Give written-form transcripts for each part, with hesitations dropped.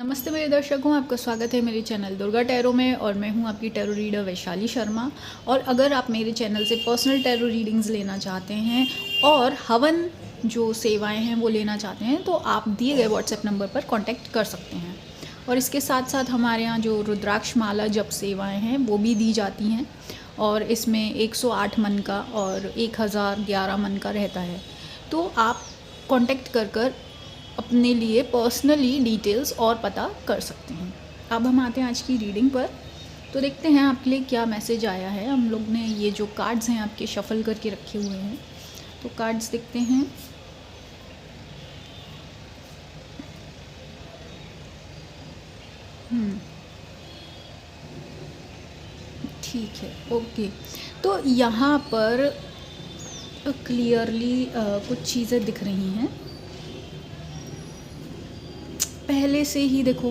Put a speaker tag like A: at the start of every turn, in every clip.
A: नमस्ते मेरे दर्शकों, आपका स्वागत है मेरे चैनल दुर्गा टैरो में। और मैं हूं आपकी टैरो रीडर वैशाली शर्मा। और अगर आप मेरे चैनल से पर्सनल टैरो रीडिंग्स लेना चाहते हैं और हवन जो सेवाएं हैं वो लेना चाहते हैं तो आप दिए गए व्हाट्सएप नंबर पर कांटेक्ट कर सकते हैं। और इसके साथ साथ हमारे यहाँ जो रुद्राक्ष माला जप सेवाएँ हैं वो भी दी जाती हैं। और इसमें 108 मन का और 1011 मन का रहता है। तो आप कांटेक्ट कर अपने लिए पर्सनली डिटेल्स और पता कर सकते हैं। अब हम आते हैं आज की रीडिंग पर। तो देखते हैं आपके लिए क्या मैसेज आया है। हम लोग ने ये जो कार्ड्स हैं आपके शफल करके रखे हुए हैं, तो कार्ड्स देखते हैं। ठीक है, ओके। तो यहाँ पर क्लियरली कुछ चीज़ें दिख रही हैं पहले से ही। देखो,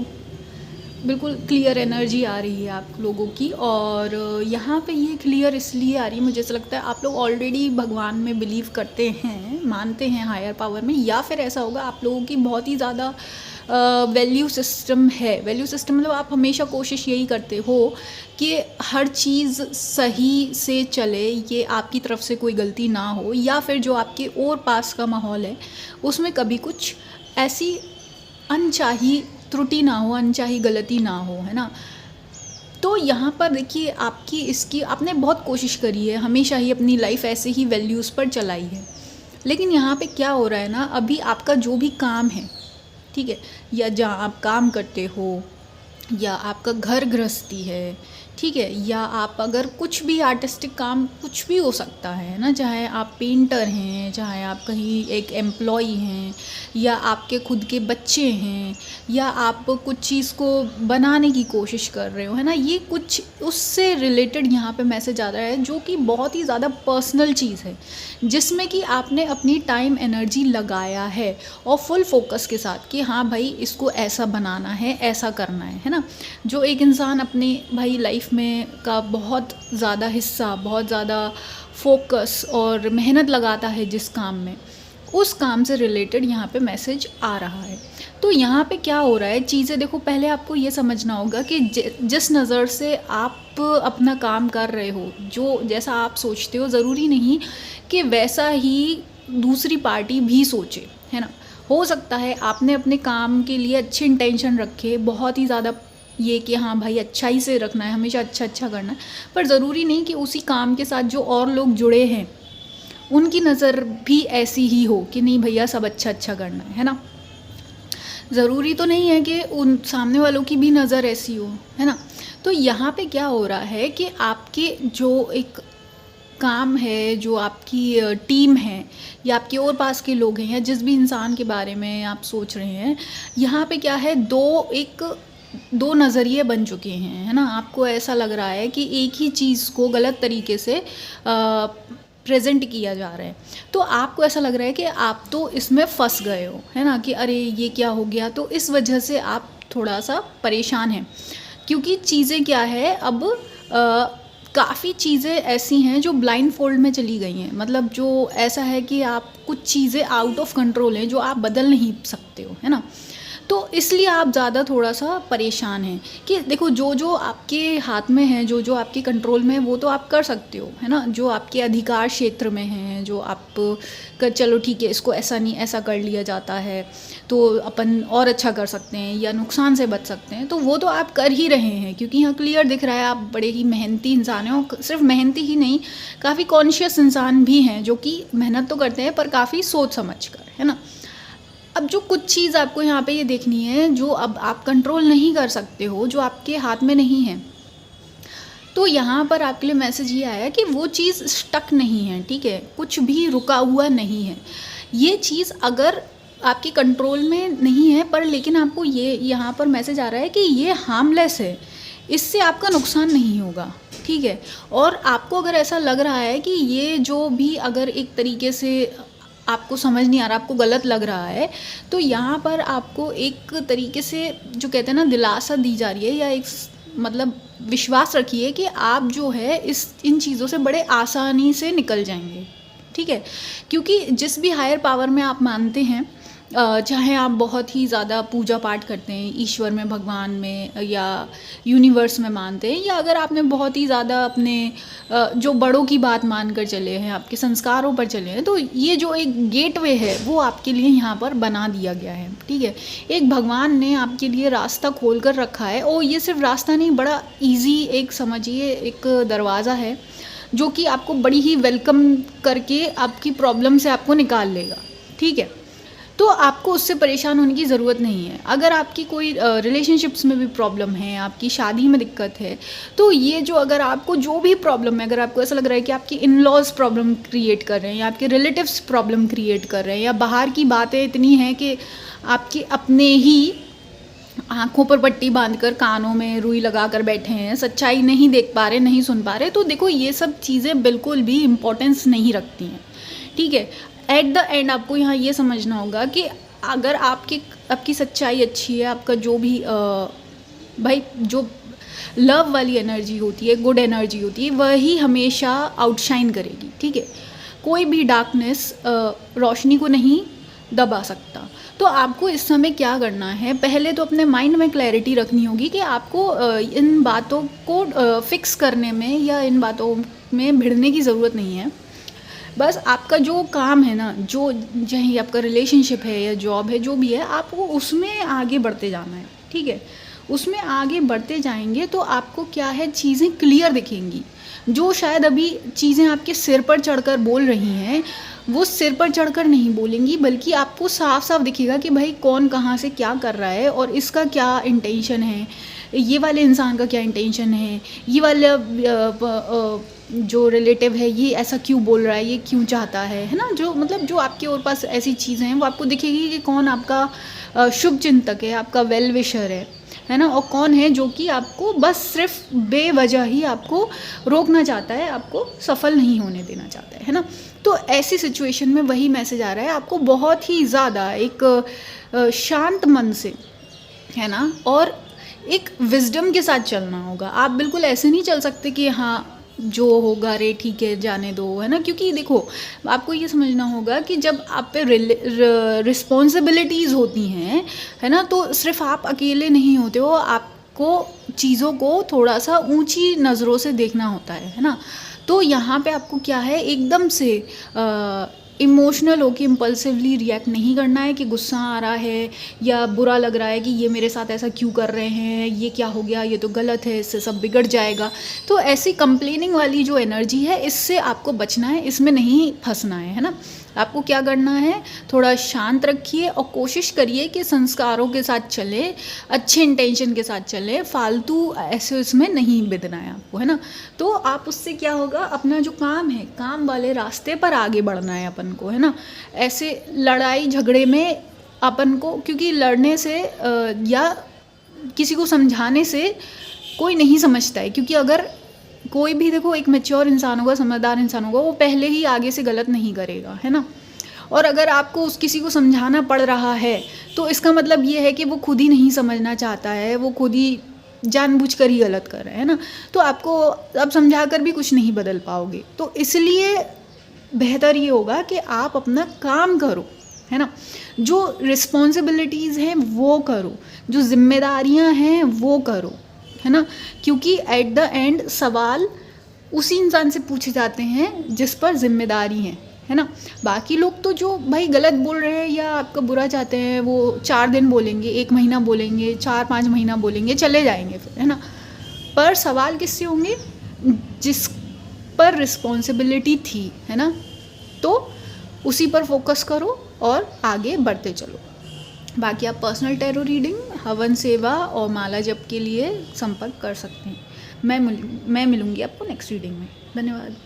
A: बिल्कुल क्लियर एनर्जी आ रही है आप लोगों की। और यहाँ पे ये क्लियर इसलिए आ रही है, मुझे ऐसा लगता है आप लोग ऑलरेडी भगवान में बिलीव करते हैं, मानते हैं हायर पावर में। या फिर ऐसा होगा आप लोगों की बहुत ही ज़्यादा वैल्यू सिस्टम है। वैल्यू सिस्टम मतलब आप हमेशा कोशिश यही करते हो कि हर चीज़ सही से चले, ये आपकी तरफ से कोई गलती ना हो, या फिर जो आपके और पास का माहौल है उसमें कभी कुछ ऐसी अनचाही त्रुटि ना हो, अनचाही गलती ना हो, है ना। तो यहाँ पर देखिए आपकी इसकी आपने बहुत कोशिश करी है, हमेशा ही अपनी लाइफ ऐसे ही वैल्यूज़ पर चलाई है। लेकिन यहाँ पे क्या हो रहा है ना, अभी आपका जो भी काम है, ठीक है, या जहाँ आप काम करते हो, या आपका घर गृहस्थी है, ठीक है, या आप अगर कुछ भी आर्टिस्टिक काम कुछ भी हो सकता है ना, चाहे आप पेंटर हैं, चाहे आप कहीं एक एम्प्लॉई हैं, या आपके खुद के बच्चे हैं, या आप कुछ चीज़ को बनाने की कोशिश कर रहे हो, है ना। ये कुछ उससे रिलेटेड यहाँ पे मैसेज आ रहा है जो कि बहुत ही ज़्यादा पर्सनल चीज़ है, जिसमें कि आपने अपनी टाइम एनर्जी लगाया है और फुल फोकस के साथ कि हाँ भाई इसको ऐसा बनाना है, ऐसा करना है ना। जो एक इंसान अपने भाई लाइफ में का बहुत ज़्यादा हिस्सा, बहुत ज़्यादा फोकस और मेहनत लगाता है जिस काम में, उस काम से रिलेटेड यहाँ पे मैसेज आ रहा है। तो यहाँ पे क्या हो रहा है, चीज़ें देखो, पहले आपको ये समझना होगा कि जिस नज़र से आप अपना काम कर रहे हो, जो जैसा आप सोचते हो, ज़रूरी नहीं कि वैसा ही दूसरी पार्टी भी सोचे, है ना। हो सकता है आपने अपने काम के लिए अच्छे इंटेंशन रखे, बहुत ही ज़्यादा ये कि हाँ भाई अच्छा ही से रखना है, हमेशा अच्छा अच्छा करना है, पर ज़रूरी नहीं कि उसी काम के साथ जो और लोग जुड़े हैं उनकी नज़र भी ऐसी ही हो कि नहीं भैया सब अच्छा अच्छा करना है ना। ज़रूरी तो नहीं है कि उन सामने वालों की भी नज़र ऐसी हो, है ना। तो यहाँ पे क्या हो रहा है कि आपके जो एक काम है, जो आपकी टीम है, या आपके और पास के लोग हैं, या जिस भी इंसान के बारे में आप सोच रहे हैं, यहाँ पे क्या है, दो नज़रिए बन चुके हैं, है ना। आपको ऐसा लग रहा है कि एक ही चीज़ को गलत तरीके से प्रेजेंट किया जा रहा है। तो आपको ऐसा लग रहा है कि आप तो इसमें फंस गए हो, है ना, कि अरे ये क्या हो गया। तो इस वजह से आप थोड़ा सा परेशान हैं, क्योंकि चीज़ें क्या है, अब काफ़ी चीज़ें ऐसी हैं जो ब्लाइंड फोल्ड में चली गई हैं। मतलब जो ऐसा है कि आप कुछ चीज़ें आउट ऑफ कंट्रोल हैं जो आप बदल नहीं सकते हो, है ना। तो इसलिए आप ज़्यादा थोड़ा सा परेशान हैं कि देखो, जो जो आपके हाथ में है, जो जो आपके कंट्रोल में है, वो तो आप कर सकते हो, है ना। जो आपके अधिकार क्षेत्र में है, जो आप कर, चलो ठीक है इसको ऐसा नहीं ऐसा कर लिया जाता है तो अपन और अच्छा कर सकते हैं या नुकसान से बच सकते हैं, तो वो तो आप कर ही रहे हैं। क्योंकि यहाँ क्लियर दिख रहा है आप बड़े ही मेहनती इंसान हैं। और सिर्फ मेहनती ही नहीं, काफ़ी कॉन्शियस इंसान भी हैं, जो कि मेहनत तो करते हैं पर काफ़ी सोच समझ कर, है ना। अब जो कुछ चीज़ आपको यहाँ पे ये देखनी है, जो अब आप कंट्रोल नहीं कर सकते हो, जो आपके हाथ में नहीं है, तो यहाँ पर आपके लिए मैसेज ये आया कि वो चीज़ स्टक नहीं है, ठीक है, कुछ भी रुका हुआ नहीं है। ये चीज़ अगर आपके कंट्रोल में नहीं है, पर लेकिन आपको ये यहाँ पर मैसेज आ रहा है कि ये हार्मलेस है, इससे आपका नुकसान नहीं होगा, ठीक है। और आपको अगर ऐसा लग रहा है कि ये जो भी अगर एक तरीके से आपको समझ नहीं आ रहा, आपको गलत लग रहा है, तो यहाँ पर आपको एक तरीके से जो कहते हैं ना, दिलासा दी जा रही है, या एक मतलब विश्वास रखिए कि आप जो है इन चीज़ों से बड़े आसानी से निकल जाएंगे, ठीक है। क्योंकि जिस भी हायर पावर में आप मानते हैं चाहे आप बहुत ही ज़्यादा पूजा पाठ करते हैं ईश्वर में, भगवान में या यूनिवर्स में मानते हैं, या अगर आपने बहुत ही ज़्यादा अपने जो बड़ों की बात मानकर चले हैं, आपके संस्कारों पर चले हैं, तो ये जो एक गेटवे है वो आपके लिए यहाँ पर बना दिया गया है। ठीक है, एक भगवान ने आपके लिए रास्ता खोल कर रखा है, और ये सिर्फ रास्ता नहीं, बड़ा ईजी एक समझिए एक दरवाज़ा है जो कि आपको बड़ी ही वेलकम करके आपकी प्रॉब्लम से आपको निकाल लेगा। ठीक है, तो आपको उससे परेशान होने की ज़रूरत नहीं है। अगर आपकी कोई रिलेशनशिप्स में भी प्रॉब्लम है, आपकी शादी में दिक्कत है, तो ये जो अगर आपको जो भी प्रॉब्लम है, अगर आपको ऐसा लग रहा है कि आपकी इन लॉज प्रॉब्लम क्रिएट कर रहे हैं या आपके रिलेटिव्स प्रॉब्लम क्रिएट कर रहे हैं, या बाहर की बातें इतनी हैं कि आपके अपने ही आँखों पर पट्टी बांधकर कानों में रुई लगा कर बैठे हैं, सच्चाई नहीं देख पा रहे, नहीं सुन पा रहे, तो देखो ये सब चीज़ें बिल्कुल भी इम्पोर्टेंस नहीं रखती हैं। ठीक है, एट द एंड आपको यहाँ ये समझना होगा कि अगर आपकी सच्चाई अच्छी है, आपका जो भी भाई जो लव वाली एनर्जी होती है, गुड एनर्जी होती है, वही हमेशा आउटशाइन करेगी। ठीक है, कोई भी डार्कनेस रोशनी को नहीं दबा सकता। तो आपको इस समय क्या करना है, पहले तो अपने माइंड में क्लैरिटी रखनी होगी कि आपको इन बातों को फिक्स करने में या इन बातों में भिड़ने की ज़रूरत नहीं है। बस आपका जो काम है ना, जो चाहे आपका रिलेशनशिप है या जॉब है, जो भी है, आपको उसमें आगे बढ़ते जाना है। ठीक है, उसमें आगे बढ़ते जाएंगे तो आपको क्या है, चीज़ें क्लियर दिखेंगी। जो शायद अभी चीज़ें आपके सिर पर चढ़कर बोल रही हैं, वो सिर पर चढ़कर नहीं बोलेंगी, बल्कि आपको साफ साफ दिखेगा कि भाई कौन कहाँ से क्या कर रहा है और इसका क्या इंटेंशन है, ये वाले इंसान का क्या इंटेंशन है, ये वाला जो रिलेटिव है ये ऐसा क्यों बोल रहा है, ये क्यों चाहता है ना। जो मतलब जो आपके और पास ऐसी चीज़ें हैं वो आपको दिखेगी कि कौन आपका शुभ चिंतक है, आपका वेल विशर है ना, और कौन है जो कि आपको बस सिर्फ बेवजह ही आपको रोकना चाहता है, आपको सफल नहीं होने देना चाहता है ना। तो ऐसी सिचुएशन में वही मैसेज आ रहा है, आपको बहुत ही ज़्यादा एक शांत मन से, है ना, और एक विजडम के साथ चलना होगा। आप बिल्कुल ऐसे नहीं चल सकते कि हाँ जो होगा रे ठीक है जाने दो, है ना, क्योंकि देखो आपको ये समझना होगा कि जब आप पे रिस्पॉन्सिबिलिटीज़ होती हैं, है ना, तो सिर्फ आप अकेले नहीं होते हो, आपको चीज़ों को थोड़ा सा ऊंची नज़रों से देखना होता है ना। तो यहाँ पे आपको क्या है, एकदम से इमोशनल होकर इम्पल्सिवली रिएक्ट नहीं करना है कि गुस्सा आ रहा है या बुरा लग रहा है कि ये मेरे साथ ऐसा क्यों कर रहे हैं, ये क्या हो गया, ये तो गलत है, इससे सब बिगड़ जाएगा। तो ऐसी कंप्लेनिंग वाली जो एनर्जी है, इससे आपको बचना है, इसमें नहीं फंसना है ना। आपको क्या करना है, थोड़ा शांत रखिए और कोशिश करिए कि संस्कारों के साथ चले, अच्छे इंटेंशन के साथ चले, फालतू ऐसे इसमें नहीं बिदना है आपको, है ना। तो आप उससे क्या होगा, अपना जो काम है, काम वाले रास्ते पर आगे बढ़ना है अपन को, है ना। ऐसे लड़ाई झगड़े में अपन को, क्योंकि लड़ने से या किसी को समझाने से कोई नहीं समझता है, क्योंकि अगर कोई भी देखो एक मैच्योर इंसान होगा, समझदार इंसान होगा, वो पहले ही आगे से गलत नहीं करेगा, है ना। और अगर आपको उस किसी को समझाना पड़ रहा है तो इसका मतलब ये है कि वो खुद ही नहीं समझना चाहता है, वो खुद ही जानबूझकर ही गलत कर रहा है ना। तो आपको अब समझा कर भी कुछ नहीं बदल पाओगे। तो इसलिए बेहतर ये होगा कि आप अपना काम करो, है ना, जो रिस्पॉन्सिबिलिटीज़ हैं वो करो, जो जिम्मेदारियां हैं वो करो, है ना। क्योंकि एट द एंड सवाल उसी इंसान से पूछे जाते हैं जिस पर जिम्मेदारी है ना। बाकी लोग तो जो भाई गलत बोल रहे हैं या आपका बुरा चाहते हैं, वो 4 दिन बोलेंगे, 1 महीना बोलेंगे, 4-5 महीना बोलेंगे, चले जाएंगे फिर, है ना। पर सवाल किससे होंगे, जिस पर रिस्पॉन्सिबिलिटी थी, है ना। तो उसी पर फोकस करो और आगे बढ़ते चलो। बाकी आप पर्सनल टैरो रीडिंग, हवन सेवा और माला जप के लिए संपर्क कर सकते हैं। मैं मिलूंगी आपको नेक्स्ट रीडिंग में। धन्यवाद।